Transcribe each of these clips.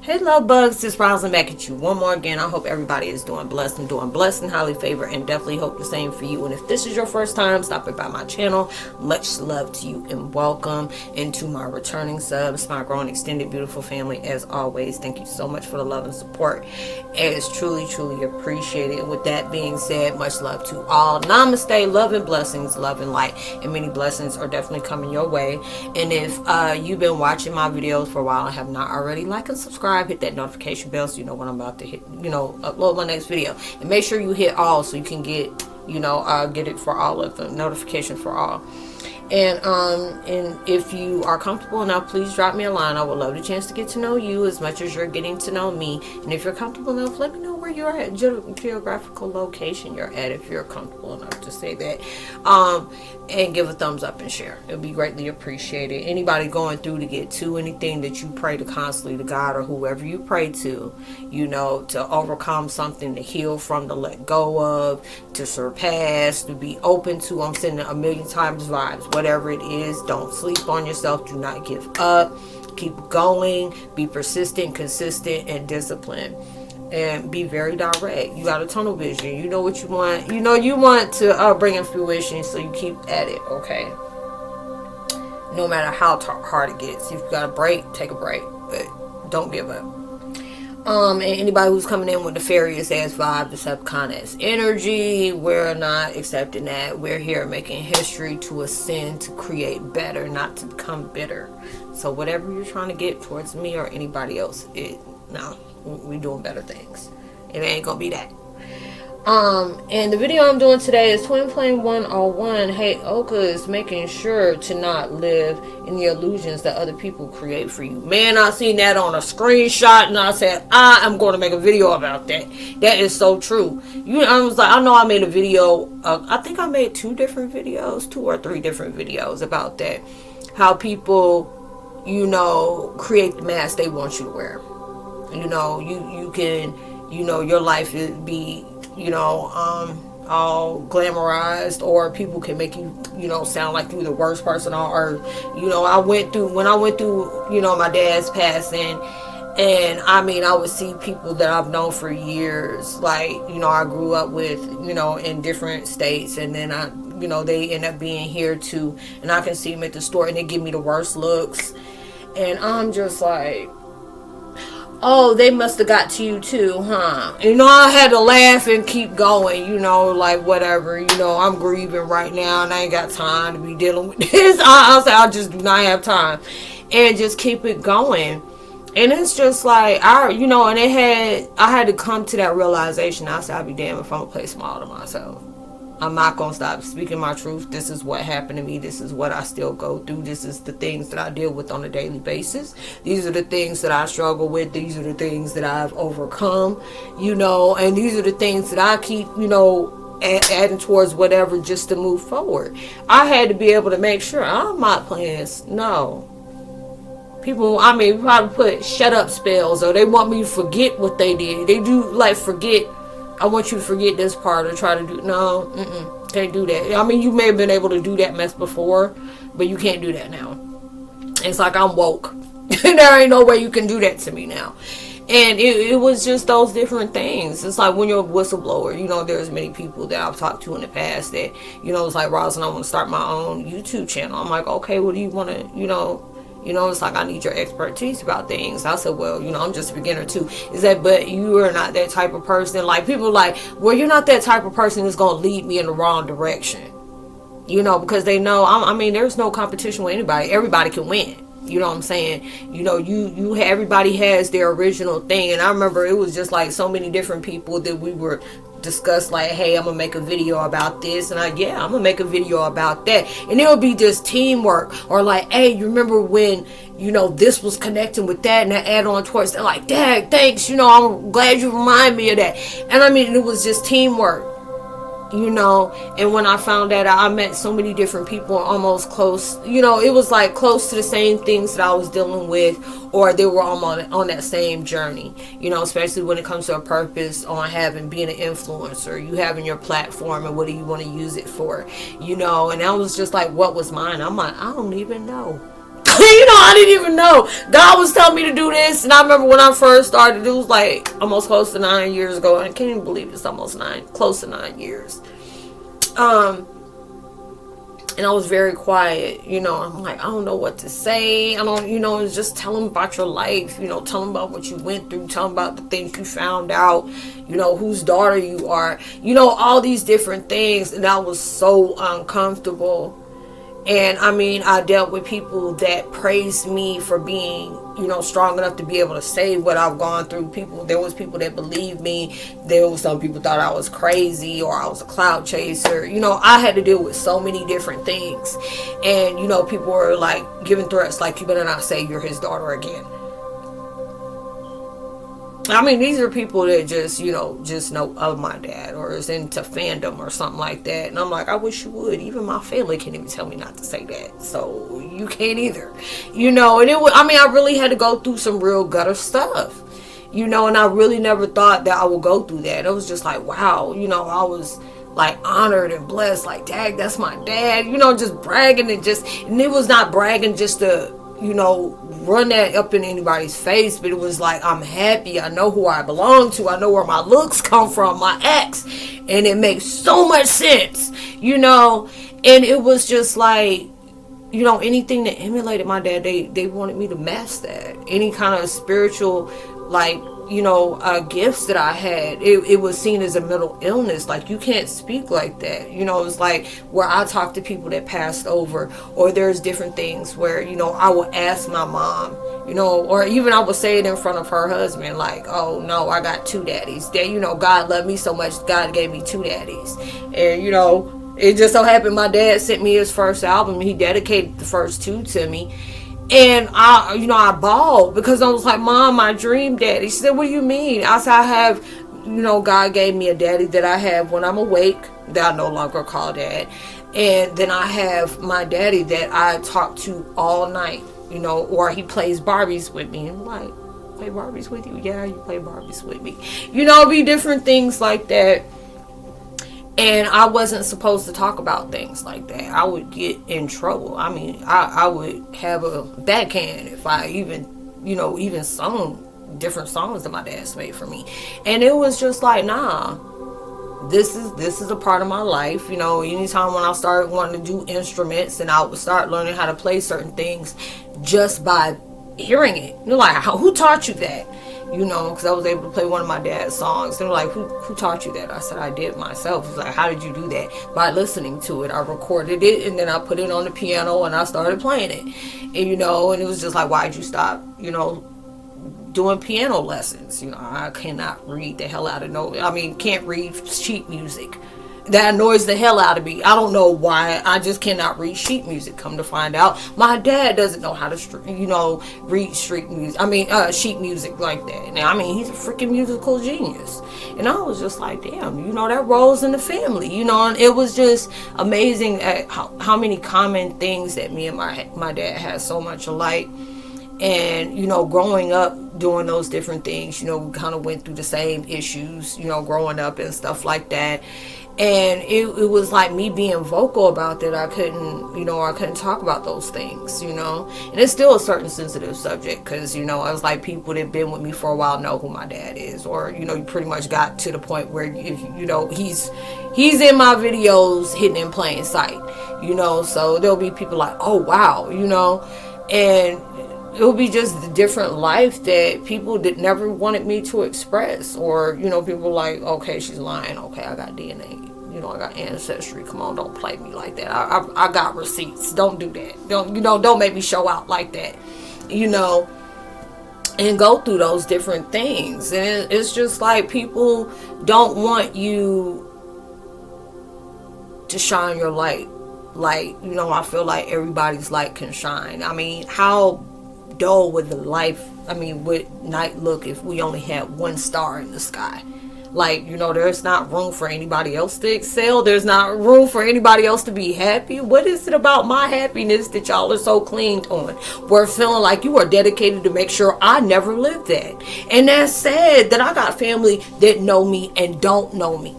Hey love bugs, it's Roslynn back at you one more again. I hope everybody is doing blessed and highly favored, and definitely hope the same for you. And if this is your first time stopping by my channel, much love to you and welcome. And to my returning subs, my growing extended beautiful family, as always, thank you so much for the love and support. It is truly appreciated. With that being said, much love to all. Namaste, love and blessings, love and light, and many blessings are definitely coming your way. And if you've been watching my videos for a while and have not already, like and subscribe, hit that notification bell so you know when I'm about to hit, upload my next video, and make sure you hit all so you can get, get it for all of the notifications for all. And if you are comfortable enough, please drop me a line. I would love the chance to get to know you as much as you're getting to know me. And if you're comfortable enough, let me know where you're at, geographical location you're at, if you're comfortable enough to say that. And give a thumbs up and share. It'll be greatly appreciated. Anybody going through to get to anything that you pray to constantly to God or whoever you pray to, to overcome something, to heal from, to let go of, to surpass, to be open to. I'm sending a million times vibes. Whatever it is, don't sleep on yourself. Do not give up. Keep going. Be persistent, consistent, and disciplined. And be very direct. You got a tunnel vision. You know what you want. You want to bring in fruition, so you keep at it, okay? No matter how hard it gets. If you got a break, take a break. But don't give up. And anybody who's coming in with nefarious ass vibe, Decepticon ass energy, we're not accepting that. We're here making history to ascend, to create better, not to become bitter. So whatever you're trying to get towards me or anybody else, we doing better things. It ain't gonna be that. And the video I'm doing today is Twin Flame 101. Heyokas, making sure to not live in the illusions that other people create for you. Man, I seen that on a screenshot and I said, I am going to make a video about that. That is so true. I was like, I know I made a video. I think I made 2 or 3 different videos about that. How people, create the mask they want you to wear. You can, your life be, all glamorized, or people can make you, sound like you're the worst person on earth. When I went through, my dad's passing, and I would see people that I've known for years, like, I grew up with, in different states, and then they end up being here too, and I can see them at the store and they give me the worst looks, and I'm just like, oh, they must have got to you too, huh? I had to laugh and keep going, like whatever, I'm grieving right now and I ain't got time to be dealing with this. I say I just do not have time, and just keep it going. And it's just like, I had to come to that realization. I said, I'll be damned if I'm gonna play small to myself. I'm not going to stop speaking my truth. This is what happened to me. This is what I still go through. This is the things that I deal with on a daily basis. These are the things that I struggle with. These are the things that I've overcome, and these are the things that I keep, adding towards whatever just to move forward. I had to be able to make sure I'm not playing this. No. People, probably put shut up spells, or they want me to forget what they did. They do, like, forget. I want you to forget this part, or try to do... No, can't do that. You may have been able to do that mess before, but you can't do that now. It's like I'm woke. There ain't no way you can do that to me now. And it was just those different things. It's like when you're a whistleblower, there's many people that I've talked to in the past that, it's like, Roslynn, I want to start my own YouTube channel. I'm like, okay, what do you want to, it's like, I need your expertise about things. I said, well, I'm just a beginner too. But you are not that type of person. Like, people are like, well, you're not that type of person that's going to lead me in the wrong direction. Because they know, there's no competition with anybody. Everybody can win. You know what I'm saying? Everybody has their original thing. And I remember it was just like so many different people that we were discuss, like, hey, I'm gonna make a video about this, and I'm gonna make a video about that, and it'll be just teamwork, or like, hey, you remember when this was connecting with that, and that add on towards that, like, dang, thanks, I'm glad you remind me of that. And it was just teamwork, and when I found that out, I met so many different people almost close, it was like close to the same things that I was dealing with, or they were on that same journey, especially when it comes to a purpose on being an influencer, you having your platform, and what do you want to use it for, and I was just like, what was mine? I'm like, I don't even know. I didn't even know. God was telling me to do this. And I remember when I first started, it was like almost close to 9 years ago. I can't even believe it's almost close to 9 years. And I was very quiet, I'm like, I don't know what to say. I don't, it's just tell them about your life, tell them about what you went through, tell them about the things you found out, whose daughter you are, all these different things. And I was so uncomfortable. And I dealt with people that praised me for being, strong enough to be able to say what I've gone through. There was people that believed me. There was some people thought I was crazy or I was a cloud chaser. I had to deal with so many different things. And, people were like giving threats like, you better not say you're his daughter again. These are people that just know of my dad or is into fandom or something like that. And I'm like, I wish you would. Even my family can't even tell me not to say that. So you can't either. And it was, I really had to go through some real gutter stuff. And I really never thought that I would go through that. It was just like, wow, I was like honored and blessed. Like, dang, that's my dad. Just bragging and it was not bragging just to, run that up in anybody's face, but it was like, I'm happy, I know who I belong to, I know where my looks come from, my ex, and it makes so much sense, and it was just like, anything that emulated my dad, they wanted me to match that. Any kind of spiritual, like, gifts that I had, it was seen as a mental illness. Like, you can't speak like that. It's like where I talk to people that passed over, or there's different things where, I would ask my mom, or even I would say it in front of her husband, like, oh no, I got two daddies. God loved me so much, God gave me two daddies. And, it just so happened my dad sent me his first album. He dedicated the first two to me. And I bawled because I was like, Mom, my dream daddy. She said, what do you mean? I said, I have, God gave me a daddy that I have when I'm awake, that I no longer call dad. And then I have my daddy that I talk to all night, or he plays Barbies with me. And I'm like, play Barbies with you? Yeah, you play Barbies with me. Be different things like that. And I wasn't supposed to talk about things like that. I would get in trouble. I would have a backhand if I even sung different songs that my dad's made for me. And it was just like, nah, this is a part of my life. Anytime when I started wanting to do instruments and I would start learning how to play certain things just by hearing it. Like, who taught you that? Because I was able to play one of my dad's songs. And they're like, who taught you that? I said, I did myself. It's like, how did you do that? By listening to it. I recorded it, and then I put it on the piano, and I started playing it. And, and it was just like, why'd you stop, doing piano lessons? I cannot read the hell out of can't read sheet music. That annoys the hell out of me. I don't know why. I just cannot read sheet music, come to find out. My dad doesn't know how to, read sheet music like that. Now, he's a freaking musical genius. And I was just like, damn, that rolls in the family, and it was just amazing at how many common things that me and my dad had so much alike. And, growing up doing those different things, we kind of went through the same issues, growing up and stuff like that. And it was like me being vocal about that. I couldn't talk about those things, and it's still a certain sensitive subject because, I was like, people that have been with me for a while know who my dad is, or, you pretty much got to the point where, he's in my videos hidden in plain sight, so there'll be people like, oh, wow, and it'll be just the different life that people that never wanted me to express, or, people like, okay, she's lying. Okay, I got DNA. I got ancestry. Come on, don't play me like that. I got receipts. Don't do that. Don't make me show out like that. And go through those different things. And it's just like people don't want you to shine your light. Like, I feel like everybody's light can shine. How dull would would night look if we only had one star in the sky? Like, there's not room for anybody else to excel. There's not room for anybody else to be happy. What is it about my happiness that y'all are so clean on? We're feeling like you are dedicated to make sure I never live that. And that's sad that I got family that know me and don't know me.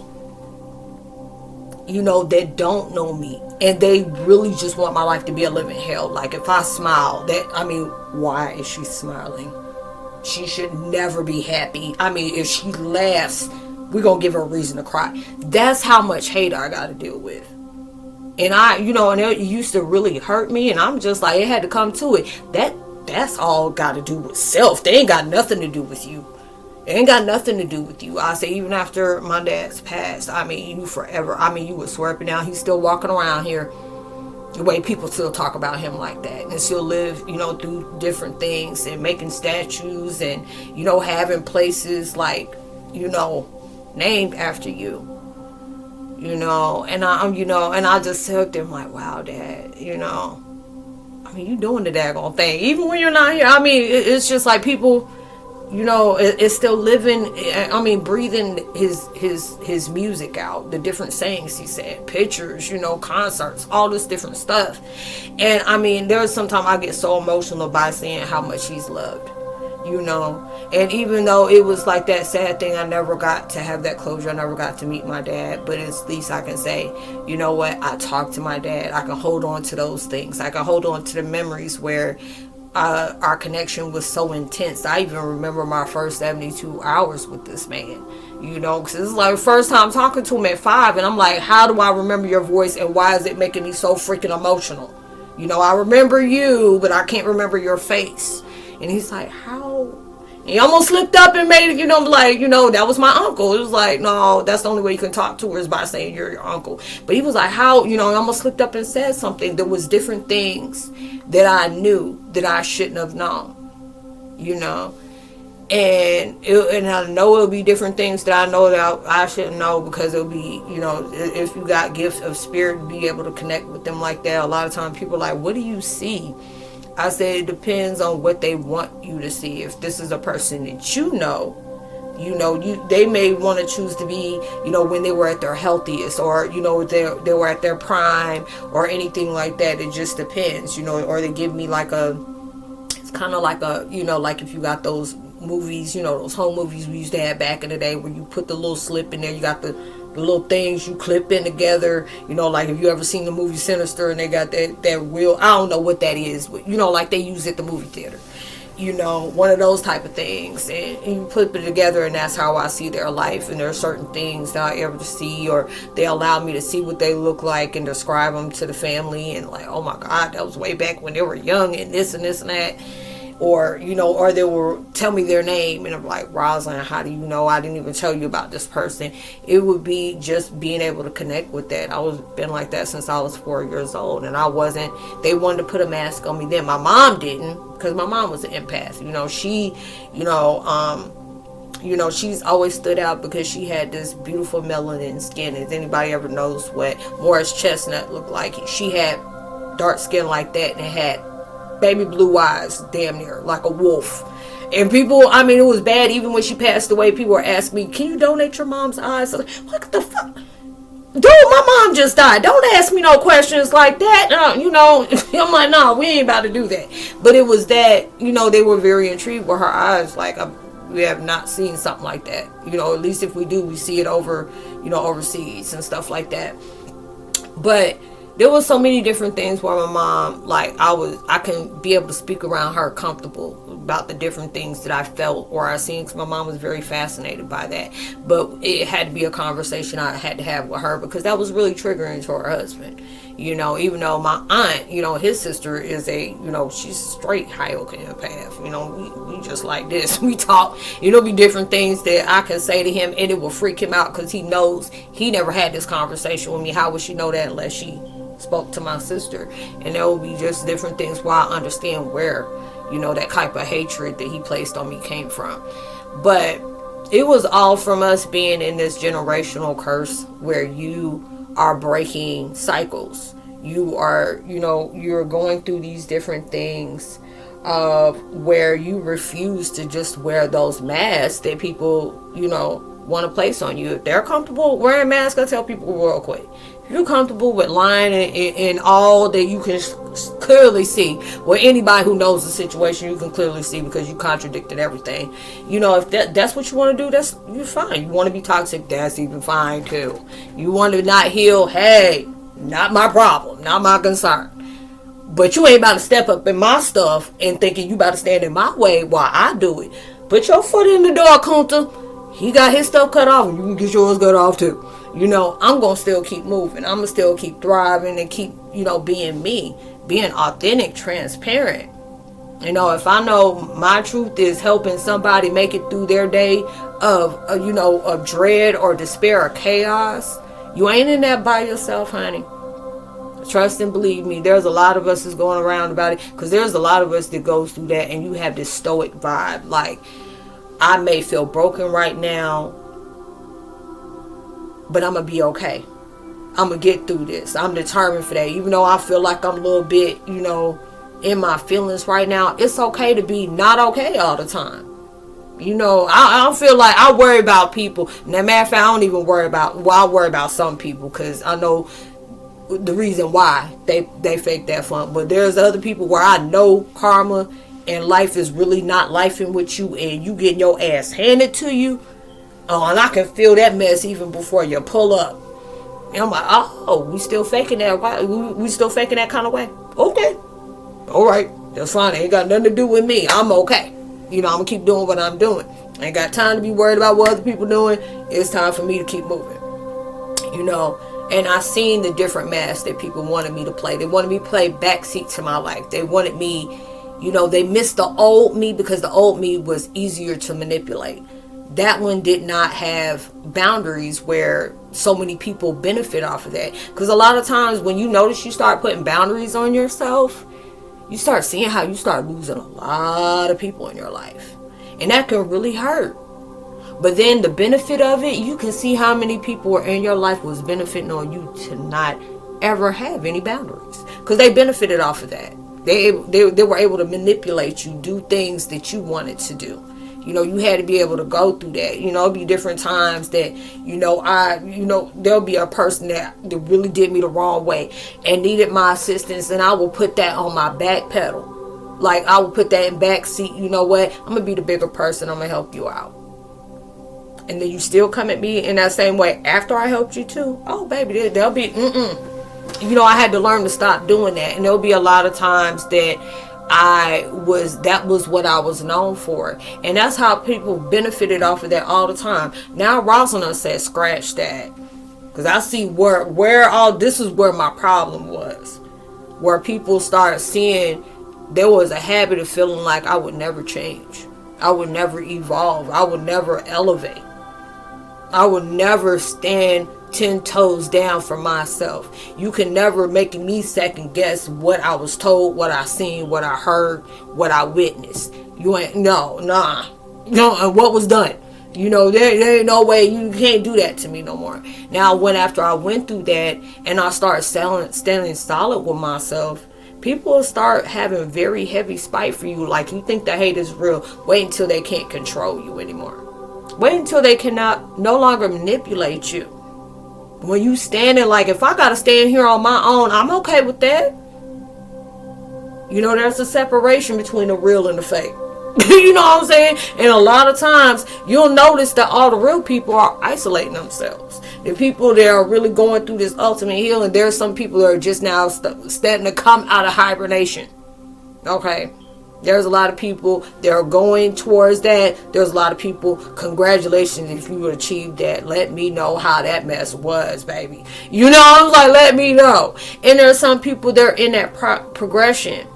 That don't know me. and they really just want my life to be a living hell. Like, if I smile, why is she smiling? She should never be happy. If she laughs, we're gonna give her a reason to cry. That's how much hate I gotta deal with. And and it used to really hurt me, and I'm just like, it had to come to it. That's all got to do with self. They ain't got nothing to do with you. It ain't got nothing to do with you. I say, even after my dad's passed, you forever. You would swear up and down, he's still walking around here. The way people still talk about him like that, and still live, through different things, and making statues, and having places like, named after you. And I just looked at him like, wow, Dad, you doing the daggone thing. Even when you're not here, it's just like people, it's still living, breathing his music out, the different sayings he said, pictures, concerts, all this different stuff. And there's sometimes I get so emotional by seeing how much he's loved. And even though it was like that sad thing, I never got to have that closure. I never got to meet my dad, but at least I can say, you know what, I talked to my dad. I can hold on to those things. I can hold on to the memories where our connection was so intense. I even remember my first 72 hours with this man, because this is like the first time talking to him at 5, and I'm like, how do I remember your voice, and why is it making me so freaking emotional? I remember you, but I can't remember your face. And he's like, how? And he almost slipped up and made it, that was my uncle. It was like, no, that's the only way you can talk to her is by saying you're your uncle. But he was like, how? He almost slipped up and said something. There was different things that I knew that I shouldn't have known, And I know it'll be different things that I know that I shouldn't know, because it'll be, if you got gifts of spirit, be able to connect with them like that. A lot of times people are like, what do you see? I said, it depends on what they want you to see. If this is a person that they may want to choose to be, when they were at their healthiest, or, they were at their prime, or anything like that. It just depends, or they give me it's kind of like like if you got those movies, those home movies we used to have back in the day, where you put the little slip in there, you got the little things you clip in together, like if you ever seen the movie Sinister, and they got that wheel, I don't know what that is, but like they use it at the movie theater, one of those type of things, and you put it together, and that's how I see their life. And there are certain things that I ever see, or they allow me to see what they look like and describe them to the family, and like, oh my God, that was way back when they were young, and this and this and that. Or, or they will tell me their name, and I'm like, Roslynn, how do you know? I didn't even tell you about this person. It would be just being able to connect with that. I was been like that since I was 4 years old, and they wanted to put a mask on me then. My mom didn't, because my mom was an empath. She's always stood out because she had this beautiful melanin skin. If anybody ever knows what Morris Chestnut looked like, she had dark skin like that, and it had baby blue eyes, damn near like a wolf. And people, it was bad. Even when she passed away, people were asking me, can you donate your mom's eyes? Like, what the fuck? Dude, my mom just died. Don't ask me no questions like that. I'm like, no, we ain't about to do that. But it was that, they were very intrigued with her eyes. Like, we have not seen something like that. At least if we do, we see it over, overseas and stuff like that. But there was so many different things where my mom, like, I can be able to speak around her comfortable about the different things that I felt or I seen, because my mom was very fascinated by that. But it had to be a conversation I had to have with her, because that was really triggering to her husband. Even though my aunt, his sister is she's straight Heyokas empath. We just like this. We talk, be different things that I can say to him, and it will freak him out, because he knows he never had this conversation with me. How would she know that unless she spoke to my sister? And there will be just different things where I understand where, that type of hatred that he placed on me came from. But it was all from us being in this generational curse where you are breaking cycles. You are, you're going through these different things where you refuse to just wear those masks that people, want to place on you. If they're comfortable wearing masks, I tell people real quick, if you're comfortable with lying in all that you can clearly see, well, anybody who knows the situation, you can clearly see, because you contradicted everything. If that's what you want to do, you're fine. You want to be toxic, that's even fine too. You want to not heal, hey, Not my problem, not my concern. But you ain't about to step up in my stuff and thinking you about to stand in my way while I do it. Put your foot in the door, Kunta. He got his stuff cut off, and you can get yours cut off too. You know, I'm going to still keep moving. I'm going to still keep thriving and keep, you know, being me. Being authentic, transparent. You know, if I know my truth is helping somebody make it through their day of, you know, of dread or despair or chaos, you ain't in that by yourself, honey. Trust and believe me, there's a lot of us that's going around about it, because there's a lot of us that goes through that, and you have this stoic vibe. Like, I may feel broken right now, but I'm going to be okay. I'm going to get through this. I'm determined for that. Even though I feel like I'm a little bit, you know, in my feelings right now, it's okay to be not okay all the time. You know, I don't feel like I worry about people. Now, matter of fact, I don't even worry about, well, I worry about some people, because I know the reason why they fake that funk. But there's other people where I know karma and life is really not lifing with you, and you getting your ass handed to you. Oh, and I can feel that mess even before you pull up. And I'm like, oh, we still faking that? Why? We still faking that kind of way? Okay, all right, that's fine. It ain't got nothing to do with me. I'm okay. You know, I'm gonna keep doing what I'm doing. I ain't got time to be worried about what other people doing. It's time for me to keep moving. You know. And I seen the different masks that people wanted me to play. They wanted me to play backseat to my life. They wanted me, you know, they missed the old me, because the old me was easier to manipulate. That one did not have boundaries where so many people benefit off of that. Because a lot of times when you notice you start putting boundaries on yourself, you start seeing how you start losing a lot of people in your life. And that can really hurt. But then the benefit of it, you can see how many people were in your life was benefiting on you to not ever have any boundaries. Because they benefited off of that. They were able to manipulate you, do things that you wanted to do. You know, you had to be able to go through that. You know, it'll be different times that, there'll be a person that really did me the wrong way and needed my assistance, and I will put that on my back pedal. Like, I will put that in back seat. You know what? I'm going to be the bigger person. I'm going to help you out. And then you still come at me in that same way after I helped you too. Oh, baby, there'll be, You know, I had to learn to stop doing that. And there'll be a lot of times that that was what I was known for. And that's how people benefited off of that all the time. Now Roslynn said, scratch that. Because I see this is where my problem was. Where people started seeing there was a habit of feeling like I would never change. I would never evolve. I would never elevate. I would never stand 10 toes down for myself. You can never make me second guess what I was told, what I seen, what I heard, what I witnessed. You ain't, no, and what was done. You know, there ain't no way. You can't do that to me no more. Now, after I went through that and I started standing solid with myself, people start having very heavy spite for you. Like, you think the hate is real. Wait until they can't control you anymore. Wait until they no longer manipulate you. When you standing, like, if I gotta stand here on my own, I'm okay with that. You know, there's a separation between the real and the fake. You know what I'm saying? And a lot of times you'll notice that all the real people are isolating themselves. The people that are really going through this ultimate healing, there's some people that are just now starting to come out of hibernation. Okay. There's a lot of people that are going towards that. There's a lot of people, congratulations if you achieved that. Let me know how that mess was, baby. You know, I was like, let me know. And there's some people that are in that progression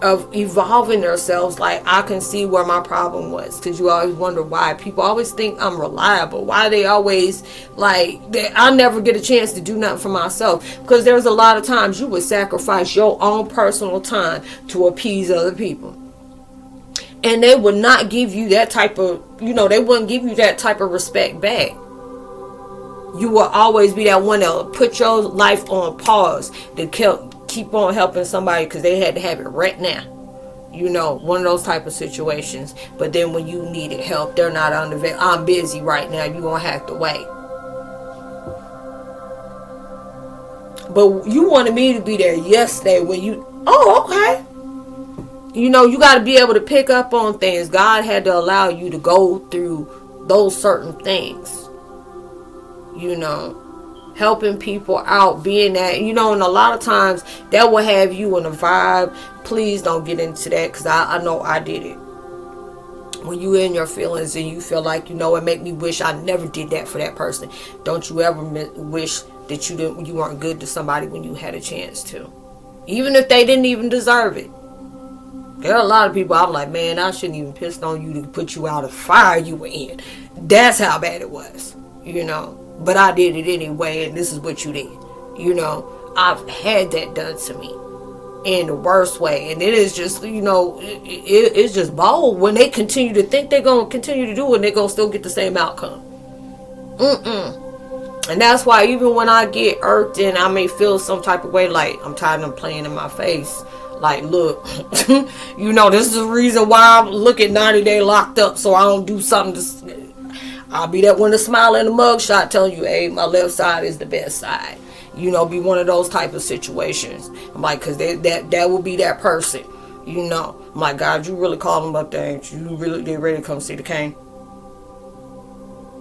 of evolving themselves. Like, I can see where my problem was, because you always wonder why people always think I'm reliable. Why they always I never get a chance to do nothing for myself, because there's a lot of times you would sacrifice your own personal time to appease other people, and they would not give you that type of, they wouldn't give you that type of respect back. You will always be that one that will put your life on pause to keep on helping somebody because they had to have it right now. One of those type of situations. But then when you needed help, they're not I'm busy right now. You're going to have to wait. But you wanted me to be there yesterday when okay. You got to be able to pick up on things. God had to allow you to go through those certain things. helping people out, being that, you know, and a lot of times that will have you in a vibe. Please don't get into that, because I know I did it. When you in your feelings and you feel like, you know, it make me wish I never did that for that person. Don't you ever wish that you weren't good to somebody when you had a chance to, even if they didn't even deserve it. There are a lot of people I'm like, man, I shouldn't even pissed on you to put you out of fire you were in. That's how bad it was, you know. But I did it anyway, and this is what you did. You know, I've had that done to me in the worst way. And it is just, you know, it's just bold when they continue to think they're going to continue to do it, and they're going to still get the same outcome. And that's why even when I get irked and I may feel some type of way, like I'm tired of them playing in my face, like, look, you know, this is the reason why I'm looking 90 day locked up, so I don't do something to... I'll be that one to smile in the mugshot telling you, hey, my left side is the best side. You know, be one of those type of situations. I'm like, because that will be that person. You know, I'm like, God, you really called them up there, ain't you? You really get ready to come see the king?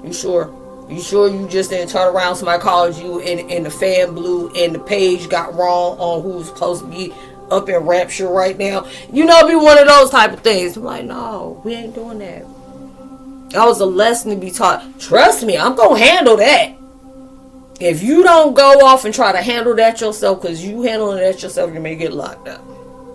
You sure? You sure you just didn't turn around, somebody called you and the fan blew and the page got wrong on who's supposed to be up in rapture right now? You know, be one of those type of things. I'm like, no, we ain't doing that. That was a lesson to be taught. Trust me, I'm going to handle that. If you don't go off and try to handle that yourself, because you handling that yourself, you may get locked up.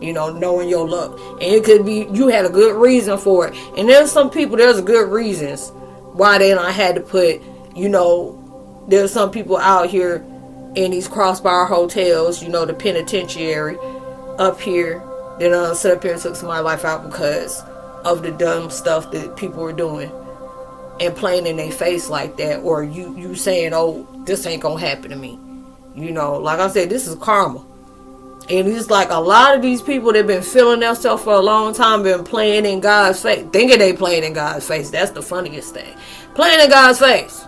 You know, knowing your luck. And it could be you had a good reason for it. And there's some people, there's good reasons why they not had to put, you know, there's some people out here in these crossbar hotels, you know, the penitentiary up here, that set up here and took somebody's life out because of the dumb stuff that people were doing. And playing in their face like that, or you saying, oh, this ain't gonna happen to me. You know, like I said, this is karma. And it's like a lot of these people that been feeling themselves for a long time, been playing in God's face, thinking they playing in God's face. That's the funniest thing. Playing in God's face,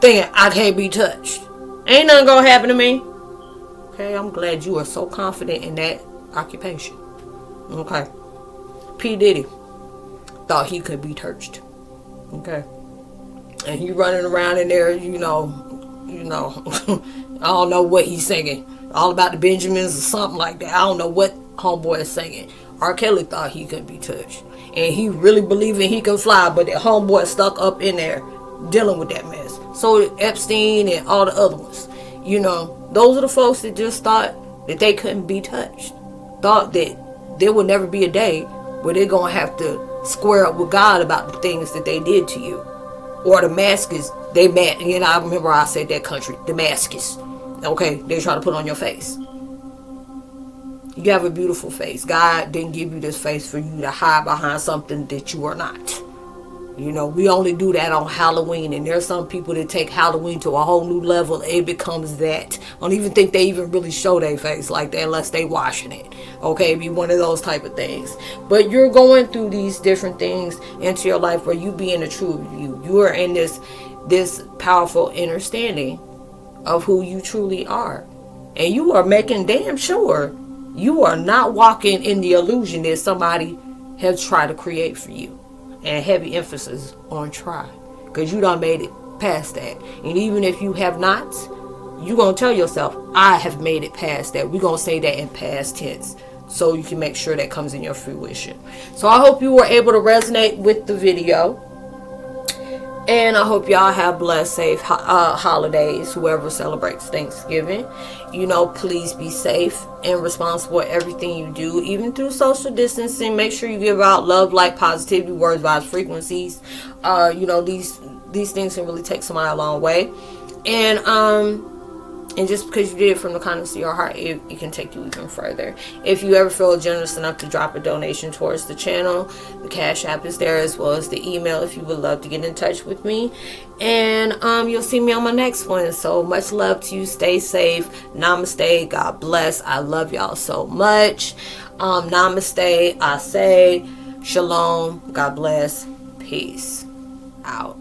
thinking I can't be touched. Ain't nothing gonna happen to me. Okay, I'm glad you are so confident in that occupation. Okay. P. Diddy thought he could be touched. Okay. And he running around in there, you know, I don't know what he's singing. All about the Benjamins or something like that. I don't know what homeboy is singing. R. Kelly thought he couldn't be touched. And he really believing he can fly, but that homeboy stuck up in there dealing with that mess. So Epstein and all the other ones. You know, those are the folks that just thought that they couldn't be touched. Thought that there would never be a day where they're going to have to square up with God about the things that they did to you. Or Damascus, you know, I remember I said that country, Damascus. Okay, they try to put on your face. You have a beautiful face. God didn't give you this face for you to hide behind something that you are not. You know, we only do that on Halloween, and there's some people that take Halloween to a whole new level. It becomes that. I don't even think they even really show their face like that unless they washing it. Okay, be one of those type of things. But you're going through these different things into your life where you being the true you. You are in this powerful understanding of who you truly are. And you are making damn sure you are not walking in the illusion that somebody has tried to create for you. And heavy emphasis on try. Because you done made it past that. And even if you have not, you're going to tell yourself, I have made it past that. We're going to say that in past tense. So you can make sure that comes in your fruition. So I hope you were able to resonate with the video. And I hope y'all have blessed, safe holidays, whoever celebrates Thanksgiving. You know, please be safe and responsible at everything you do, even through social distancing. Make sure you give out love, light, positivity, words, vibes, frequencies. You know, these things can really take somebody a long way. And just because you did it from the kindness of your heart, it can take you even further. If you ever feel generous enough to drop a donation towards the channel, the Cash App is there, as well as the email if you would love to get in touch with me. And you'll see me on my next one. So much love to you. Stay safe. Namaste. God bless. I love y'all so much. Namaste. I say shalom. God bless. Peace out.